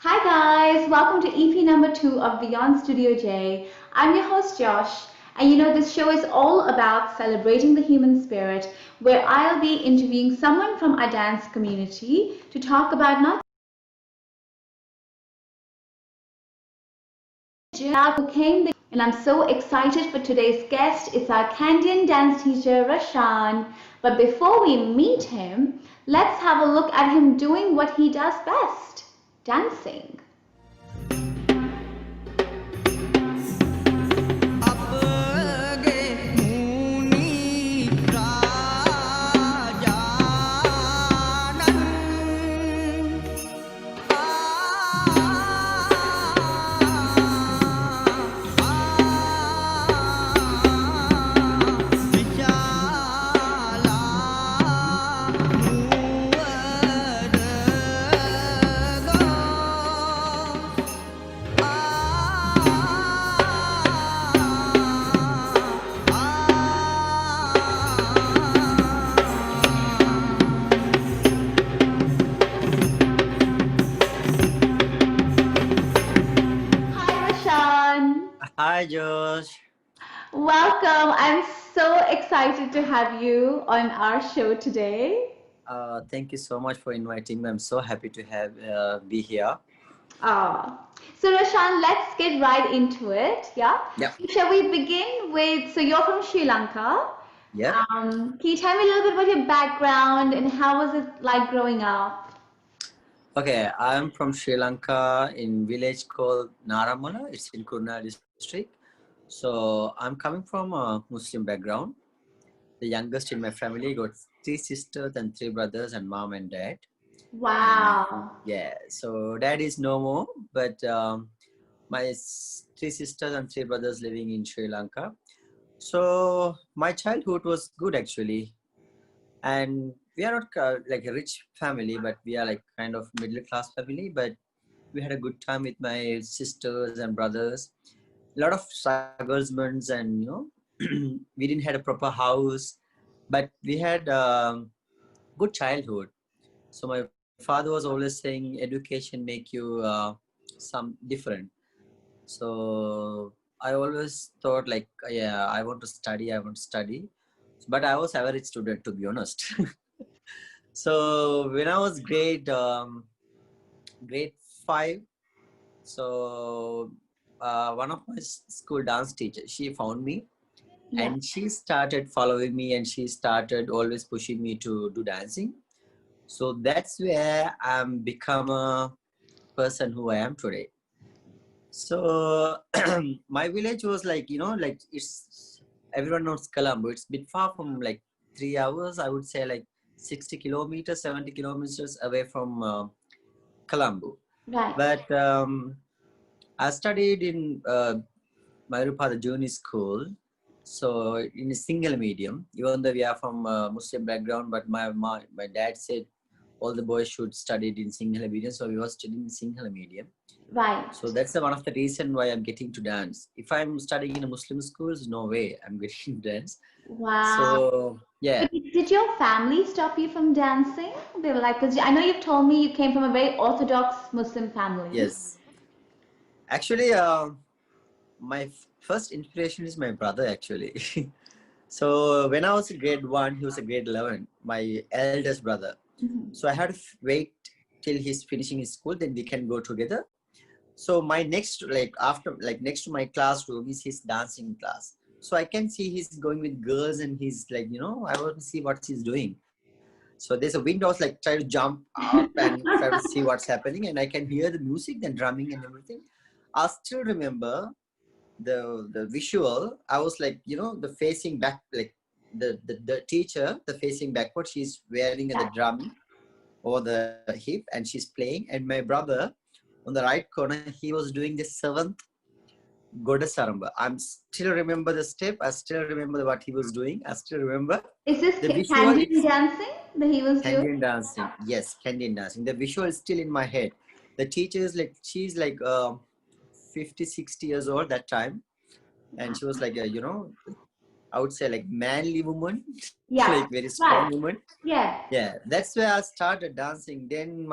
Hi guys, welcome to EP number 2 of Beyond Studio J. I'm your host Josh, and this show is all about celebrating the human spirit, where I'll be interviewing someone from our dance community to talk about not just who came the and I'm so excited for today's guest. It's our Candian dance teacher Rashan. But before we meet him, let's have a look at him doing what he does best, dancing. Hi Rashan. Hi, Josh. Welcome. I'm so excited to have you on our show today. Thank you so much for inviting me. I'm so happy to have be here. So Roshan, let's get right into it. Yeah. Yeah, So shall we begin with? So you're from Sri Lanka. yeah. Can you tell me a little bit about your background and how was it like growing up? Okay, I'm from Sri Lanka in village called Naramala. It's in Kurnool district. So I'm coming from a Muslim background. The youngest in my family got three sisters and three brothers and mom and dad. And Wow. yeah, so dad is no more, but my three sisters and three brothers living in Sri Lanka. So my childhood was good actually. And we are not like a rich family, but we are like kind of middle class family. But we had a good time with my sisters and brothers. A lot of struggles and we didn't had a proper house, but we had good childhood. So my father was always saying education make you some different. So I always thought like, yeah, I want to study, but I was average student to be honest. So when I was grade 5, so one of my school dance teachers, she found me Yeah. and she started following me and she started always pushing me to do dancing. So that's where I'm become a person who I am today. So my village was like, like it's everyone knows Colombo. It's a bit far from like 3 hours. I would say like 60 kilometers, 70 kilometers away from Colombo. Right. But I studied in Mayurpada Junior School. So in a single medium, even though we are from Muslim background, but my dad said all the boys should study it in single medium. So we were studying in single medium. So Right. that's one of the reason why I'm getting to dance. If I'm studying in a Muslim schools, no way I'm getting to dance. Wow. So So yeah, did your family stop you from dancing? They were like, because I know you've told me you came from a very orthodox Muslim family. yes. Actually, my first inspiration is my brother. Actually, so when I was in grade 1, he was a grade 11. My eldest brother. Mhm. So I had to wait till he's finishing his school, then we can go together. So my next, like after, like next to my classroom is his dancing class. So I can see he's going with girls and he's like, I want to see what he's doing. So there's a window, I was like try to jump up and try to see what's happening, and I can hear the music, then drumming and everything. I still remember the visual. I was like, the facing back, like the teacher, the facing backward, she's wearing the drum over the hip and she's playing, and my brother on the right corner, he was doing the seventh Godasaramba. I'm still remember the step. I still remember what he was doing. I still remember Is this the visual. Candian It's dancing that he was doing? Candian dancing. Yes, Candian dancing. The visual is still in my head. The teacher is like, she's like 50, 60 years old that time. And she was like, I would say like manly woman, Yeah. like very strong Right. woman. Yeah. Yeah, that's where I started dancing. Then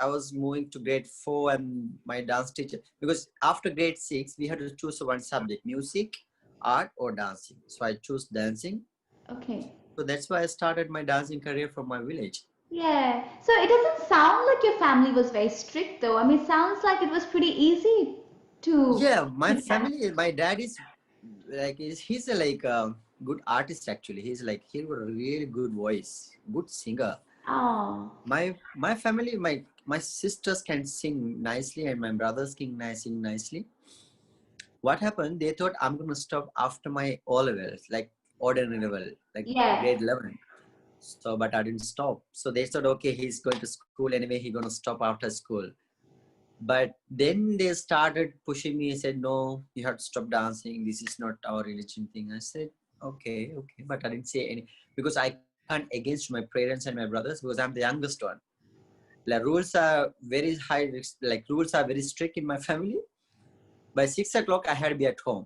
I was moving to grade 4, and my dance teacher, because after grade 6 we had to choose one subject: music, art, or dancing. So I chose dancing. Okay. So that's why I started my dancing career from my village. Yeah. So it doesn't sound like your family was very strict, though. I mean, it sounds like it was pretty easy to Yeah, my to dance. family, my dad is like he's a like a good artist actually. He's like he got a really good voice, good singer. Oh, My family, my sisters can sing nicely, and my brothers can sing nicely. What happened? They thought I'm gonna stop after my O levels, like ordinary level, like yeah. grade 11. So, but I didn't stop. So they said, okay, he's going to school anyway. He's gonna stop after school. But then they started pushing me. Said, no, you have to stop dancing. This is not our religion thing. I said, okay, okay, but I didn't say any because I can't against my parents and my brothers because I'm the youngest one. Like rules are very high, like rules are very strict in my family. By 6 o'clock, I had to be at home.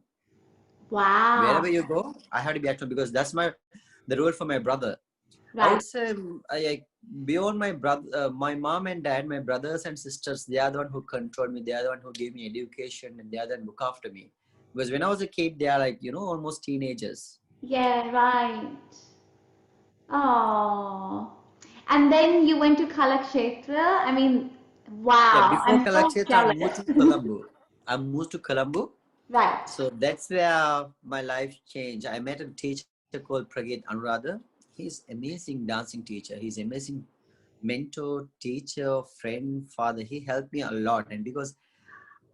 Wow. Wherever you go, I had to be at home because that's the rule for my brother. I would Right. say beyond my brother, my mom and dad, my brothers and sisters, they are the one who control me. They are the one who gave me education, and they are the one who look after me. Because when I was a kid, they are like almost teenagers. Yeah, right. Oh. And then you went to Kalakshetra. I mean, Yeah, wow. before I'm so Kalakshetra, I moved to jealous. Colombo. I moved to Colombo. Right. So that's where my life changed. I met a teacher called Pragit Anuradha. He's amazing dancing teacher. He's amazing mentor, teacher, friend, father. He helped me a lot. And because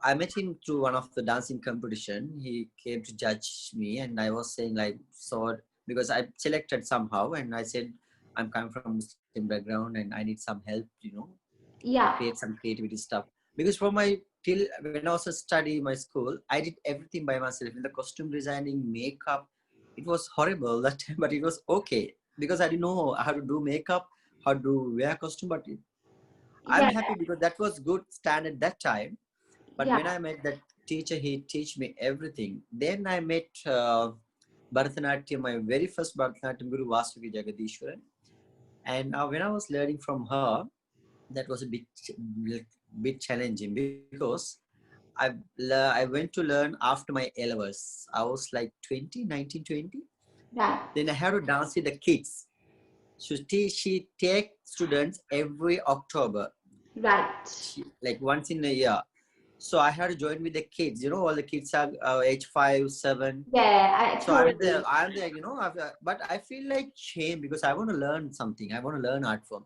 I met him through one of the dancing competition, he came to judge me, and I was saying like, so because I selected somehow, and I said, I'm coming from Muslim background and I need some help, to Yeah. create some creativity stuff. Because for my till when I was a study my school, I did everything by myself in the costume designing, makeup. It was horrible that time, but it was okay because I didn't know how to do makeup, how to wear costume. But I'm Yeah. happy because that was good standard that time. But Yeah. when I met that teacher, he teach me everything. Then I met Bharatanatyam, my very first Bharatanatyam guru, Vasuki Jagadishwaran. And when I was learning from her, that was a bit challenging because I went to learn after my A-levels. I was like 20, 19, 20. Right. Then I had to dance with the kids. So she take students every October, Right. like once in a year. So I had to join with the kids. All the kids are age 5, 7. Yeah, I So I'm there. totally. I'm there. But I feel like shame because I want to learn something. I want to learn art form.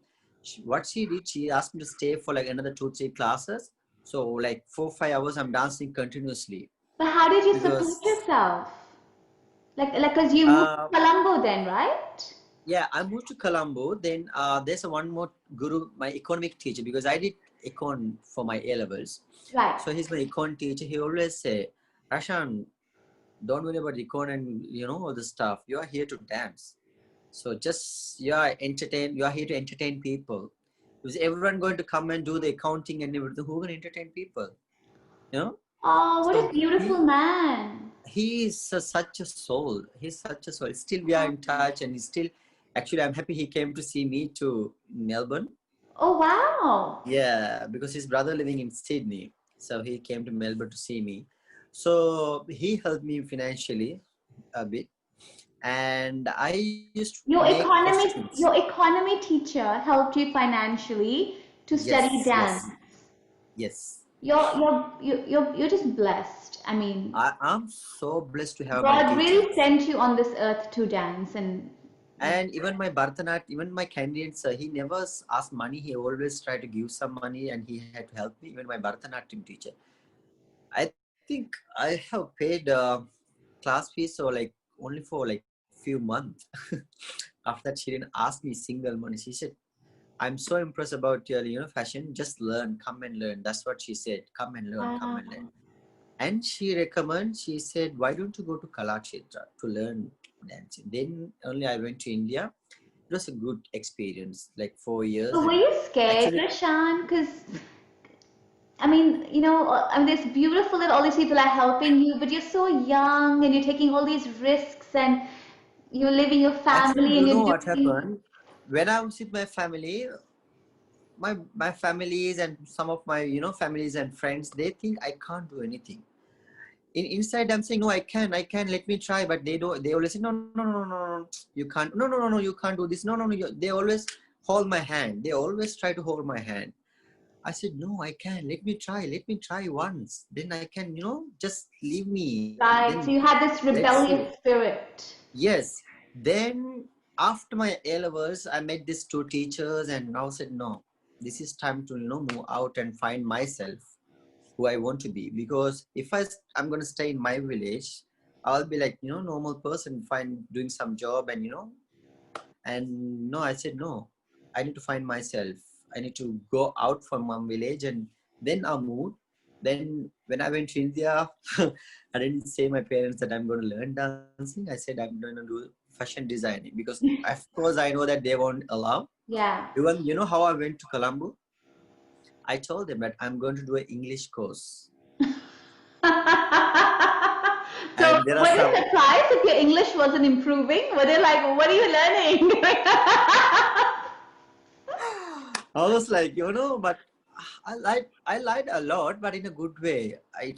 What she did, she asked me to stay for like another 2, 3 classes. So like 4, 5 hours, I'm dancing continuously But how did you support because yourself? Cause you moved uh, to Colombo then, right? yeah, I moved to Colombo. Then there's one more guru, my economic teacher, because I did econ for my A levels. Right. So he's my econ teacher. He always say, Rashan, don't worry about econ and all the stuff. You are here to dance. So just you are here to entertain people. Because everyone going to come and do the accounting and everything. Who can entertain people? You know? Oh, what a So beautiful he man. he is such a soul. He's such a soul. Still we are in touch, and he's still actually I'm happy he came to see me to Melbourne. Oh, wow. Yeah, because his brother living in Sydney. So he came to Melbourne to see me. So he helped me financially a bit. And I used to make costumes. Your economy teacher helped you financially to study Yes, dance. yes, yes. You're just blessed. I mean, I'm so blessed to have my God really teachers. sent you on this earth to dance and And even my Bharatanatyam, even my candidates, he never asked money. He always tried to give some money and he had to help me. Even my Bharatanatyam teacher. I think I have paid class fees or like only for like few months. After that, she didn't ask me single money. She said, I'm so impressed about your fashion. Just learn, come and learn. That's what she said. Come and learn, come wow. and learn. And she said, why don't you go to Kalakshetra to learn dancing? Then only I went to India. It was a good experience, like 4 years. So were And you scared, actually, Rashan? Because I mean, this beautiful that all these people are helping you, but you're so young and you're taking all these risks and you're leaving your actually, family and you're what doing. happened? When I was with my family, my families and some of my families and friends, they think I can't do anything. Inside I'm saying, no, I can, let me try, but they always say, no, no, no, no, no, no, you can't, no, no, no, no, you can't do this, no, no, no, they always hold my hand, they always try to hold my hand. I said, no, I can, let me try once, then I can, just leave me, then Right. So you had this let's see. rebellious spirit. Yes. Then after my A levels, I met these two teachers, and now said, no, this is time to move out and find myself, who I want to be. Because if I'm gonna stay in my village, I'll be like normal person, find doing some job, and no, I said no. I need to find myself. I need to go out from my village, and then I moved. Then when I went to India, I didn't say my parents that I'm going to learn dancing. I said I'm going to do fashion designing, because of course I know that they won't allow. Yeah. Even how I went to Colombo, I told them that I'm going to do an English course, So and there are were they some. surprised if your English wasn't improving? Were they like, what are you learning? I was like, but I lied a lot, but in a good way. I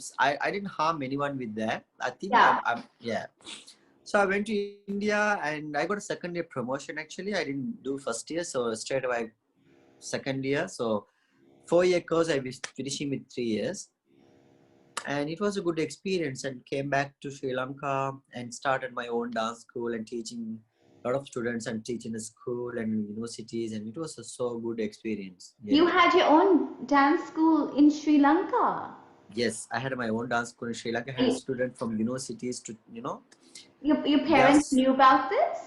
didn't harm anyone with that. I think Yeah. I'm yeah. So I went to India and I got a second year promotion. Actually, I didn't do first year, so straight away second year. So 4-year course I was finishing with 3 years, and it was a good experience. And came back to Sri Lanka and started my own dance school and teaching a lot of students and teaching a school and universities, and it was a so good experience. You Yeah. had your own dance school in Sri Lanka. Yes, I had my own dance school in Sri Lanka. I had a Y- student from universities to, Your parents just knew about this?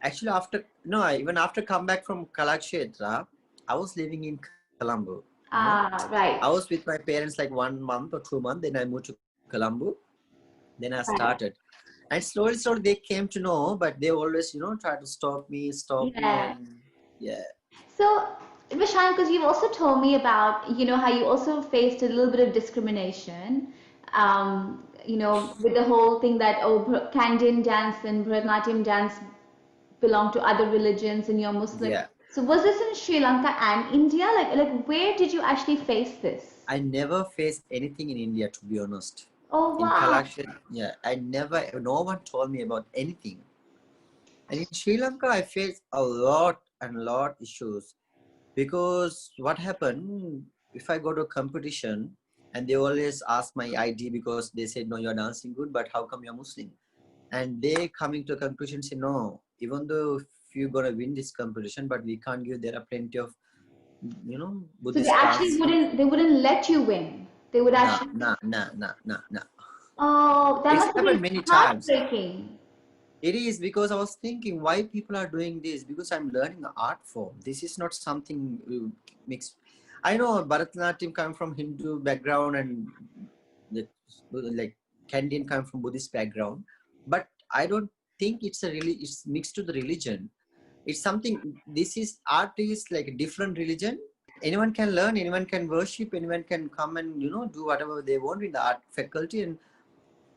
actually after, no, even after come back from Kalakshetra, I was living in Colombo. Ah, I right. was with my parents like 1 month or 2 months. Then I moved to Colombo. Then I Right. started. And slowly they came to know, but they always, try to stop me, Yeah. and yeah. So, Vishan, because you've also told me about, how you also faced a little bit of discrimination, with the whole thing that, oh, Kandyan dance and Bharatanatyam dance belong to other religions and you're Muslim. Yeah. So was this in Sri Lanka and India? Like where did you actually face this? I never faced anything in India, to be honest. Oh, In wow. Kalakshetra, yeah, no one told me about anything. And in Sri Lanka, I faced a lot issues, because what happened, if I go to a competition and they always ask my ID, because they said, no, you're dancing good, but how come you're Muslim? And they coming to a conclusion, say, no, even though if you're going to win this competition, but we can't give, there are plenty of, So they Buddhist actually dancers. wouldn't let you win. They would Nah, actually. nah, nah, nah, nah, nah. Oh, that It's must have happened been many times. heartbreaking. It is, because I was thinking why people are doing this, because I'm learning an art form. This is not something mixed. I know Bharatanatyam come from Hindu background, and like Candian come from Buddhist background, but I don't think it's mixed to the religion. It's something. This is art is like a different religion. Anyone can learn, anyone can worship, anyone can come and do whatever they want in the art faculty. And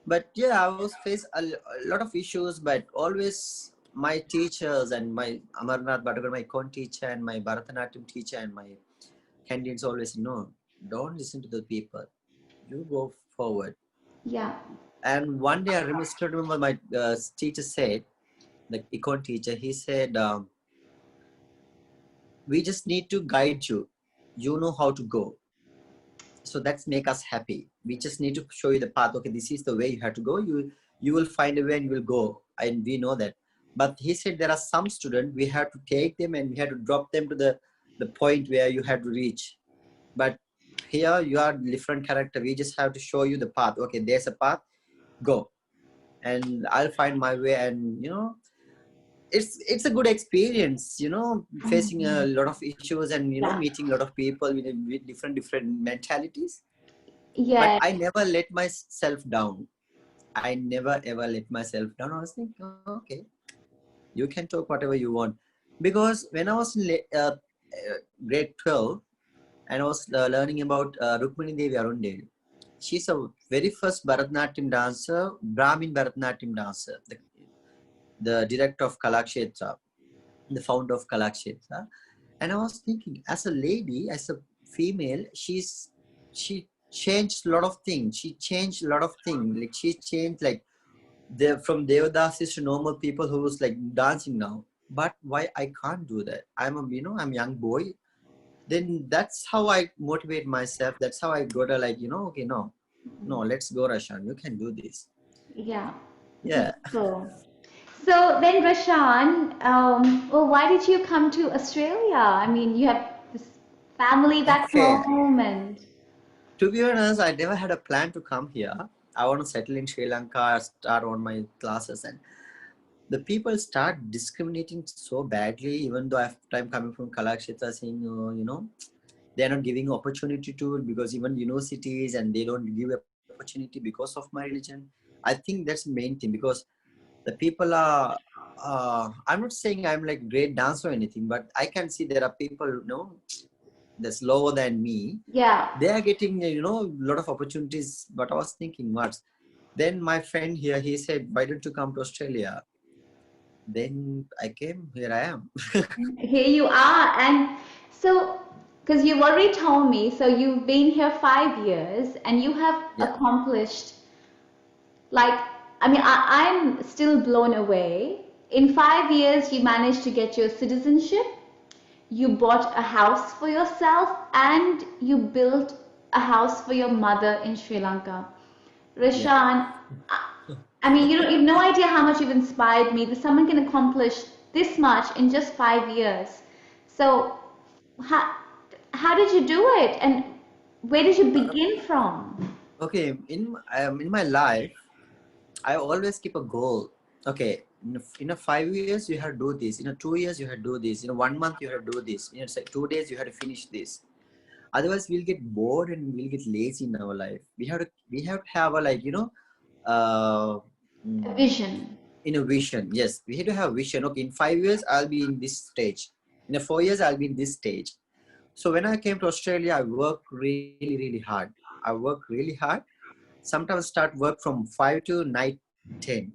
but yeah, I was faced a lot of issues, but always my teachers and my Amarnath Bhattagar, my con teacher, and my Bharatanatyam teacher, and my candidates always know, don't listen to the people, you go forward. Yeah. And one day I still remember my teacher said, the econ teacher, he said, we just need to guide you, you know how to go, so that's make us happy. We just need to show you the path. Okay, this is the way you have to go. You will find a way and you will go, and we know that. But he said there are some students, we have to take them and we have to drop them to the point where you have to reach. But here you are different character, we just have to show you the path. Okay, there's a path, go, and I'll find my way. And it's a good experience, facing a Mhm. lot of issues, and Yeah. meeting a lot of people with different mentalities. But Yeah. I never let myself down. I never ever let myself down. I was thinking, okay, you can talk whatever you want. Because when I was in grade 12, and I was learning about Rukmini Devi Arundel, she's a very first Bharatanatyam dancer, Brahmin Bharatanatyam dancer, the director of Kalakshetra, the founder of Kalakshetra. And I was thinking, as a lady, as a female, she changed a lot of things. She changed a lot of things. Like she changed like from Devadasis to normal people who was like dancing now. But why I can't do that? I'm a young boy. Then that's how I motivate myself. That's how I go to like, okay, no, let's go, Rashan. You can do this. Yeah, Yeah. beautiful. So then, Rashan, well, why did you come to Australia? I mean, you have this family back Okay. home, and To be honest, I never had a plan to come here. I want to settle in Sri Lanka, start on my classes, and the people start discriminating so badly. Even though I'm coming from Kalakshetra, saying, they're not giving opportunity to it because even universities and they don't give opportunity because of my religion. I think that's the main thing because the people are. I'm not saying I'm like great dancer or anything, but I can see there are people, that's lower than me. yeah. They are getting a lot of opportunities. But I was thinking what. Then my friend here, he said, why don't you come to Australia? Then I came, here I am. Here you are. And so, because you've already told me, so you've been here 5 years and you have Yeah, accomplished, like, I mean, I'm still blown away. In 5 years, you managed to get your citizenship, you bought a house for yourself, and you built a house for your mother in Sri Lanka. yeah. Rashan, I mean, you've no idea how much you've inspired me that someone can accomplish this much in just 5 years. So, how, how did you do it? And where did you begin from? Okay, in my life, I always keep a goal. Okay, in a 5 years you have to do this. In a 2 years you have to do this. In a 1 month you have to do this. In a 2 days you have to finish this. Otherwise we'll get bored and we'll get lazy in our life. We have to have a like uh, A mm, vision. in a vision. Yes, we have to have vision. Okay, in 5 years I'll be in this stage. In a 4 years I'll be in this stage. So when I came to Australia, I worked really, really hard. I worked really hard. Sometimes start work from 5 to night 10.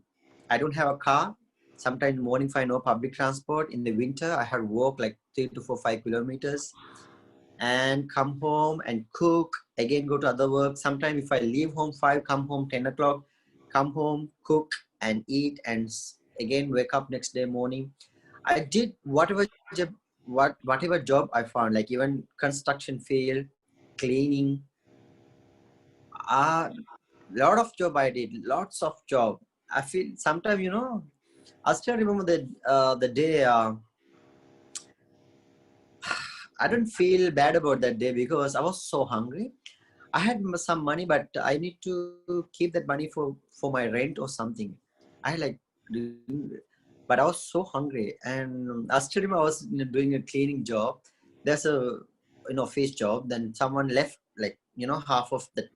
I don't have a car. Sometimes morning if I no public transport. In the winter, I had walk like 3 to 4, 5 kilometers and come home and cook. Again, go to other work. Sometimes if I leave home 5, come home 10 o'clock, come home, cook and eat and again wake up next day morning. I did whatever job I found, like even construction field, cleaning, uh lot of job I did, lots of job. I feel sometimes, I still remember the day. I don't feel bad about that day because I was so hungry. I had some money, but I need to keep that money for my rent or something. I had like, but I was so hungry, and I still remember I was doing a cleaning job. There's a fish job. Then someone left like half of the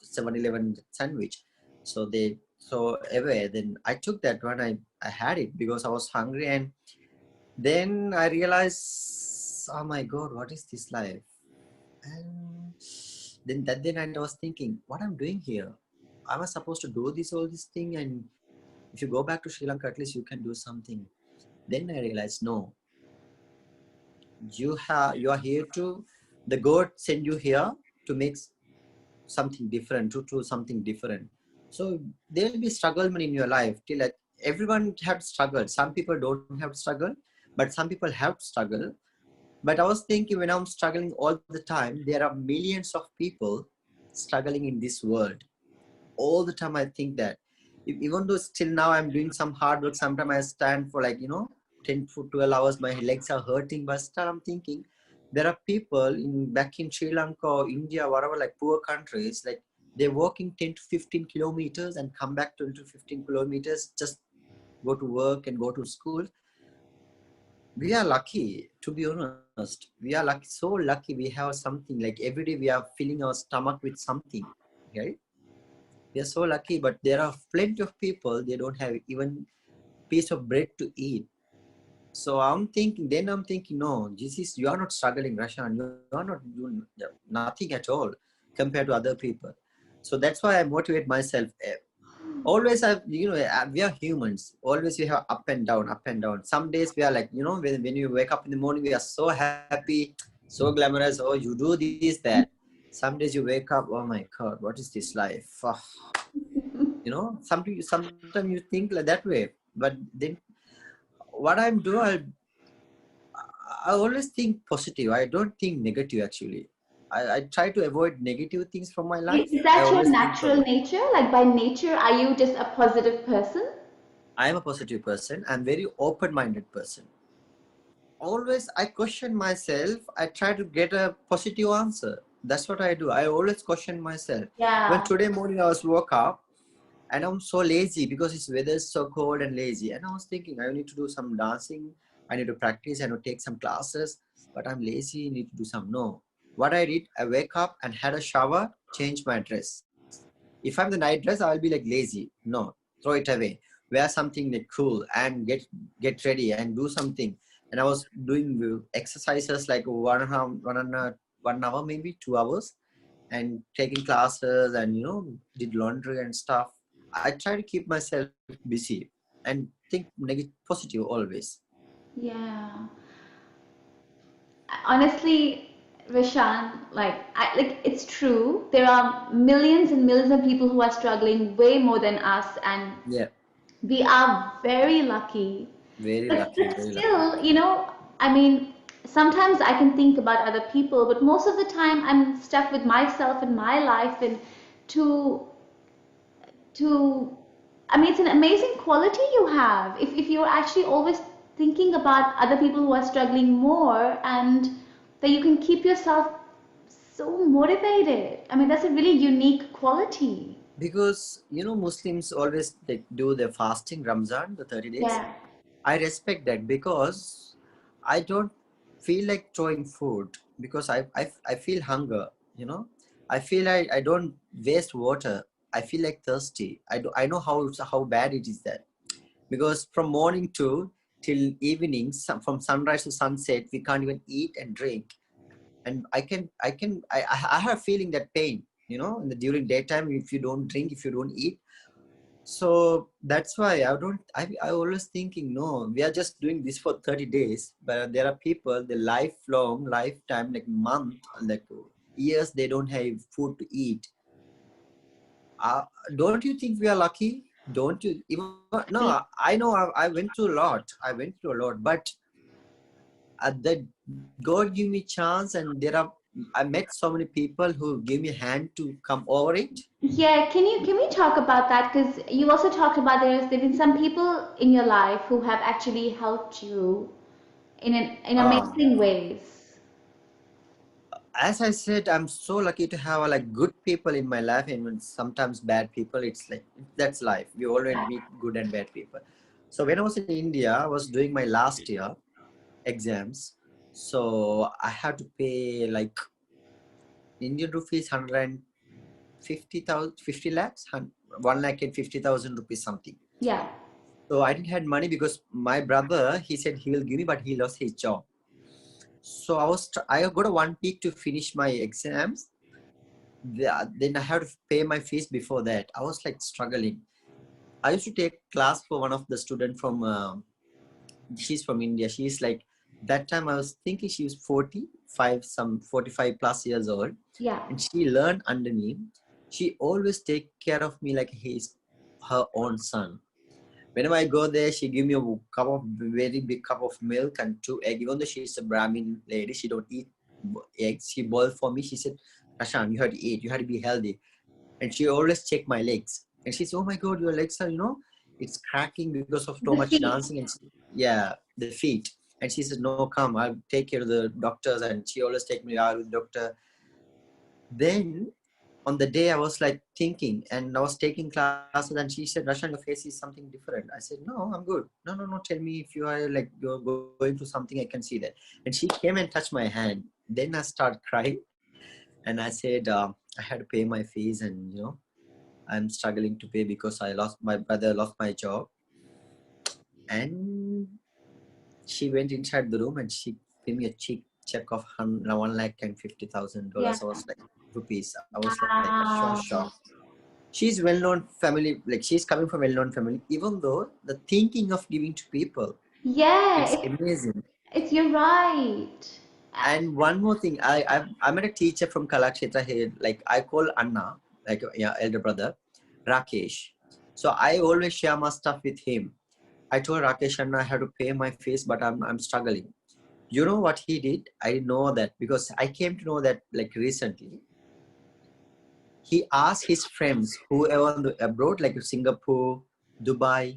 7-Eleven sandwich, so they so away. Then I took that one. I had it because I was hungry, and then I realized, oh my God, what is this life? And then that day night I was thinking, what I'm doing here? I was supposed to do all this thing, and if you go back to Sri Lanka, at least you can do something. Then I realized, no, you are here to the God send you here to make something different, to do something different. So there will be struggle in your life. Till like everyone have struggled. Some people don't have struggle, but some people have struggle. But I was thinking when I'm struggling all the time, there are millions of people struggling in this world. All the time I think that. Even though still now I'm doing some hard work, sometimes I stand for like, 10 to 12 hours, my legs are hurting, but still I'm thinking there are people back in Sri Lanka or India, whatever, like poor countries, like they're walking 10 to 15 kilometers and come back 20 to 15 kilometers, just go to work and go to school. We are lucky, to be honest. We are lucky, so lucky we have something like every day we are filling our stomach with something, right? We are so lucky, but there are plenty of people, they don't have even piece of bread to eat. So I'm thinking, no, this is, you are not struggling, Rashan. You are not doing nothing at all compared to other people. So that's why I motivate myself. always have, we are humans. Always we have up and down, up and down. Some days we are like, when you wake up in the morning, we are so happy, so glamorous. Oh, you do this, that. Some days you wake up, oh my God, what is this life? Sometimes you think like that way. But then what I'm doing, I always think positive. I don't think negative actually. I try to avoid negative things from my life. Is I that your always think natural positive. nature? Like by nature, are you just a positive person? I am a positive person. I'm very open-minded person. Always I question myself. I try to get a positive answer. That's what I do. I always question myself. When Yeah. today morning I was woke up and I'm so lazy because it's weather is so cold and lazy. And I was thinking I need to do some dancing. I need to practice. I need to take some classes. But I'm lazy. Need to do some. No. What I did, I wake up and had a shower, change my dress. If I'm the night dress, I'll be like lazy. No, throw it away. Wear something like cool and get ready and do something. And I was doing exercises like 1 hour, maybe 2 hours, and taking classes and did laundry and stuff. I try to keep myself busy and think negative, positive always. Yeah. Honestly, Vishan, like it's true. There are millions and millions of people who are struggling way more than us, and Yeah, we are very lucky. very But lucky, very lucky. still, I mean, sometimes I can think about other people, but most of the time I'm stuck with myself and my life, and to to I mean, it's an amazing quality you have. If you're actually always thinking about other people who are struggling more, and that you can keep yourself so motivated. I mean, that's a really unique quality. Because Muslims always like do the fasting Ramzan, the 30 days. Yeah. I respect that because I don't feel like throwing food because I feel hunger, you know. I feel I don't waste water. I feel like thirsty. I know how bad it is that because from morning to till evening, from sunrise to sunset, we can't even eat and drink. And I have feeling that pain, during daytime if you don't drink, if you don't eat. So that's why I always thinking, no, we are just doing this for 30 days, but there are people, the lifelong, lifetime, like month, like years, they don't have food to eat. Uh, don't you think we are lucky? Don't you? Even, no, I know I went through a lot. I went through a lot, but that God give me chance, and I met so many people who give me a hand to come over it. Yeah, can we talk about that? Because you also talked about there've been some people in your life who have actually helped you in Um, amazing ways. as I said, I'm so lucky to have like good people in my life, and when sometimes bad people. It's like that's life. We always meet good and bad people. So when I was in India, I was doing my last year exams. So I had to pay like Indian rupees 150,000, 50 lakhs, 1 lakh and 50,000 rupees something. Yeah. So I didn't have money because my brother, he said he will give me, but he lost his job. So I got a 1 week to finish my exams. Then I had to pay my fees before that. I was like struggling. I used to take class for one of the student from, she's from India. She's like, that time I was thinking she was 45, some 45 plus years old. Yeah. And she learned under me. She always take care of me like he's her own son. Whenever I go there, she give me a very big cup of milk and 2 eggs. Even though she's a Brahmin lady, she don't eat eggs. She boiled for me. She said, Rashan, you have to eat. You have to be healthy. And she always check my legs. And she said, oh my God, your legs are, it's cracking because of too The much feet. dancing. And yeah, the feet. And she said, no, come, I'll take care of the doctors. And she always take me out with the doctor. Then on the day I was like thinking and I was taking classes and she said, Rashan, your face is something different. I said, no, I'm good. No, tell me if you are like, you're going through something, I can see that. And she came and touched my hand. Then I started crying and I said, I had to pay my fees and, I'm struggling to pay because my brother lost my job. And she went inside the room and she gave me a check of 1 lakh and $50,000. Yeah. I was like, rupees. I was like, sure, Wow. sure. she's well-known family, like she's coming from well-known family, even though the thinking of giving to people, Yeah, it's amazing. it's you're right. And one more thing, I met a teacher from Kalakshetra here, like I call Anna, like yeah, elder brother, Rakesh. So I always share my stuff with him. I told Rakesh Anna I have to pay my fees, but I'm struggling. You know what he did? I didn't know that because I came to know that like recently. He asked his friends who are on the abroad, like Singapore, Dubai.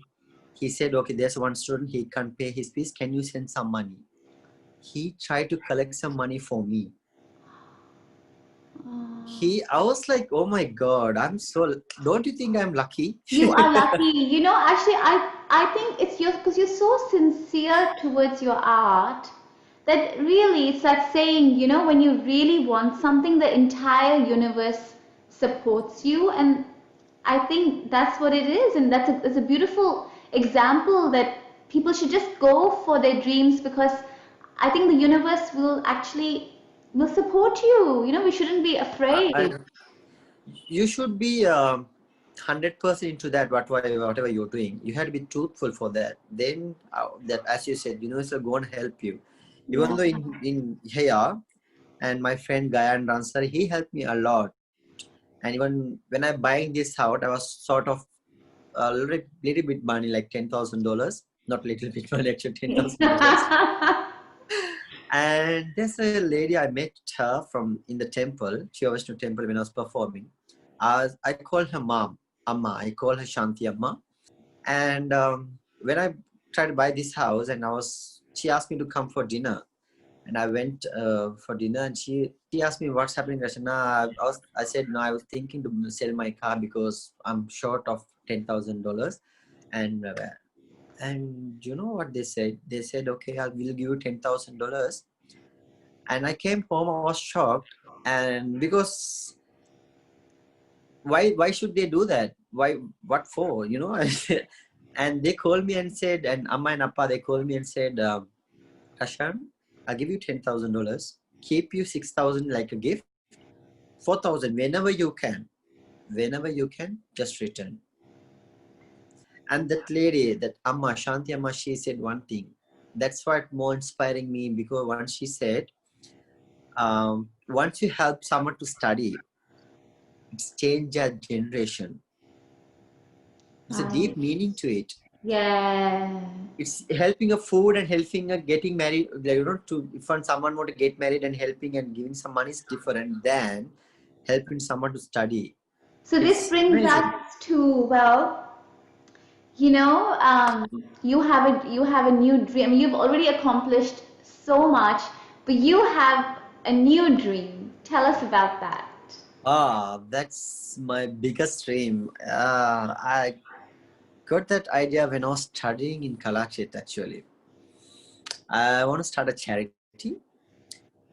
He said, okay, there's one student, he can't pay his fees. Can you send some money? He tried to collect some money for me. I was like, oh my God, don't you think I'm lucky? You are lucky. You know, actually, I think it's because you're so sincere towards your art that really it's like saying, you know, when you really want something, the entire universe supports you. And I think that's what it is. And it's a beautiful example that people should just go for their dreams because I think the universe will actually will support you. You know, we shouldn't be afraid. And you should be 100% into that, whatever you're doing. You have to be truthful for that. Then, that as you said, universe will go and help you. Even Yeah. though in here, and my friend Gayan Ransar, he helped me a lot. And even when I buying this house, I was sort of a little bit money, like $10,000. Not little bit money, actually $10,000. And there's a lady I met her from in the temple. She was to temple when I was performing. I call her mom, Amma. I call her Shanti Amma. And when I tried to buy this house, and she asked me to come for dinner. And I went for dinner, and she asked me what's happening. I said, nah, I said, no, I was thinking to sell my car because I'm short of $10,000. And you know what they said? They said, okay, I will give you $10,000. And I came home, I was shocked. And because why should they do that? What for? You know? And they called me and said, and Amma and Appa, they called me and said, Kashan, I'll give you $10,000. Keep you 6,000 like a gift. 4,000 whenever you can, just return. And that lady, that Amma, Shanti Amma, she said one thing. That's what more inspiring me, because once she said, once you help someone to study, it's changed a generation. It's a deep meaning to it. Yeah. It's helping a food and helping a getting married. You know, if someone want to get married and helping and giving some money is different than helping someone to study. So this It's brings amazing. us to, well, you know, you have a new dream. You've already accomplished so much, but you have a new dream. Tell us about that. That's my biggest dream. I got that idea when I was studying in Kalakshetra, actually. I want to start a charity.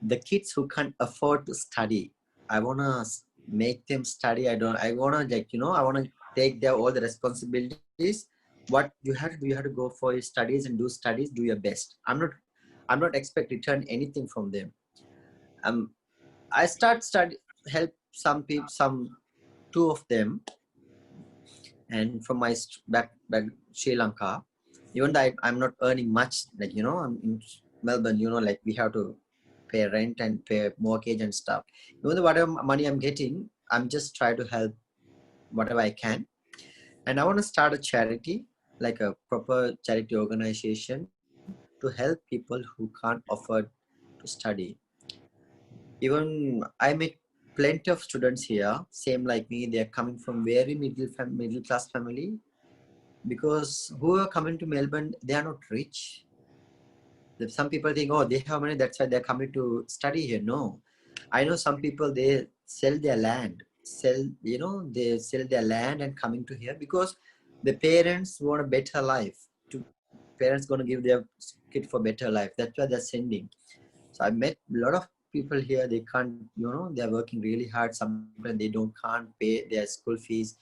The kids who can't afford to study, I want to make them study. I want to, like, I want to take all the responsibilities. What you have to do, you have to go for your studies and do studies, do your best. I'm not expect return anything from them. I help some people, two of them, and from my back Sri Lanka. Even though I'm not earning much, like, I'm in Melbourne, like we have to pay rent and pay mortgage and stuff. Even though whatever money I'm getting, I'm just trying to help whatever I can. And I want to start a charity, like a proper charity organization, to help people who can't afford to study. Even I met plenty of students here, same like me. They are coming from very middle class family, because who are coming to Melbourne, they are not rich. Some people think, oh, they have money, that's why they're coming to study here. No, I know some people, they sell their land, they sell their land and coming to here because the parents want a better life. Parents going to give their kid for better life. That's why they're sending. So I met a lot of people here. They can't, they're working really hard. Sometimes they can't pay their school fees.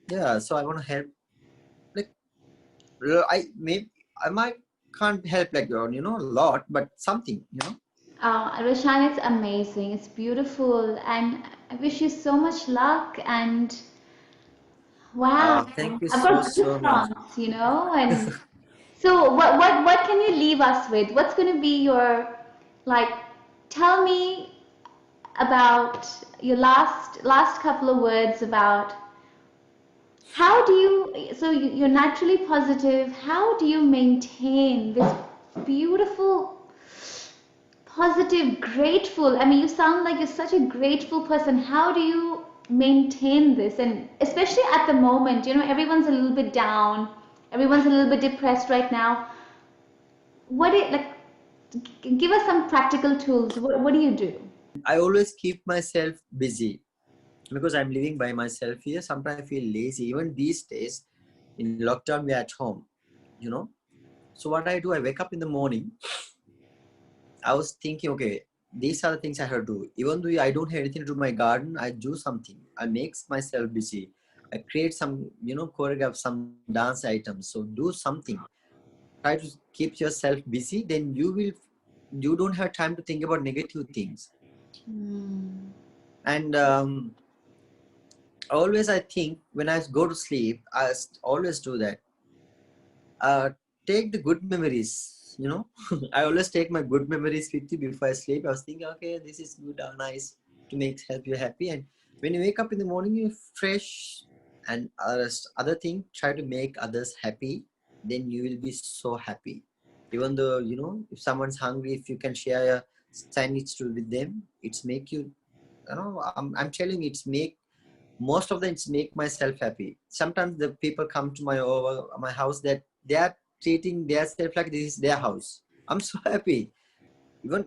Yeah. So I want to help. Like, I might can't help like a lot, but something. Roshan, it's amazing. It's beautiful, and I wish you so much luck. And Wow. Thank you I've so, got so much. goosebumps, and so what can you leave us with? What's going to be your, like, tell me about your last couple of words about how do you, so you're naturally positive, how do you maintain this beautiful, positive, grateful? I mean, you sound like you're such a grateful person. How do you maintain this? And especially at the moment, everyone's a little bit down, everyone's a little bit depressed right now. Like, give us some practical tools. What do you do? I always keep myself busy because I'm living by myself here. Sometimes I feel lazy. Even these days, in lockdown, we're at home, you know. So what I do, I wake up in the morning. I was thinking, okay, these are the things I have to do. Even though I don't have anything to do in my garden, I do something. I make myself busy. I create some, choreograph some dance items. So do something. Try to keep yourself busy. Then you don't have time to think about negative things. Hmm. And always I think when I go to sleep, always do that. Take the good memories, I always take my good memories with you before I sleep. I was thinking, okay, this is good, nice to help you happy. And when you wake up in the morning, you're fresh. And other thing, try to make others happy. Then you will be so happy. Even though, if someone's hungry, if you can share a sandwich with them, it's make you, I'm telling you, it's make most of them, it's make myself happy. Sometimes the people come to my house that they are treating themselves like this is their house. I'm so happy. Even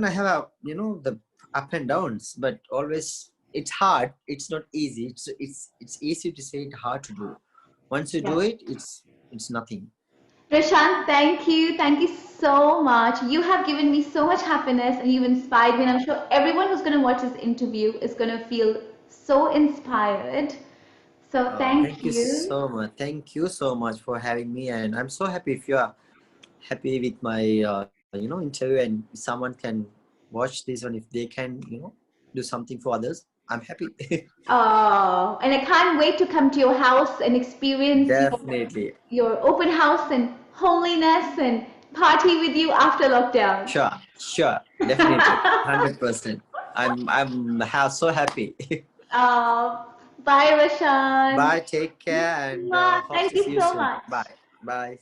I have the up and downs, but always it's hard. It's not easy. It's easy to say, it hard to do. Once you Yeah. do it, it's nothing. Prashant, thank you. Thank you so much. You have given me so much happiness and you've inspired me. And I'm sure everyone who's going to watch this interview is going to feel so inspired. So Thank thank you you. so much. Thank you so much for having me, and I'm so happy if you are happy with my interview, and someone can watch this one, if they can do something for others, I'm happy. Oh, and I can't wait to come to your house and experience Definitely. your open house and homeliness and party with you after lockdown. Sure, definitely, 100%. So happy. uh, Bye, Rashan. Bye, take care, and hope Thank to see you you so soon. much. Bye. Bye.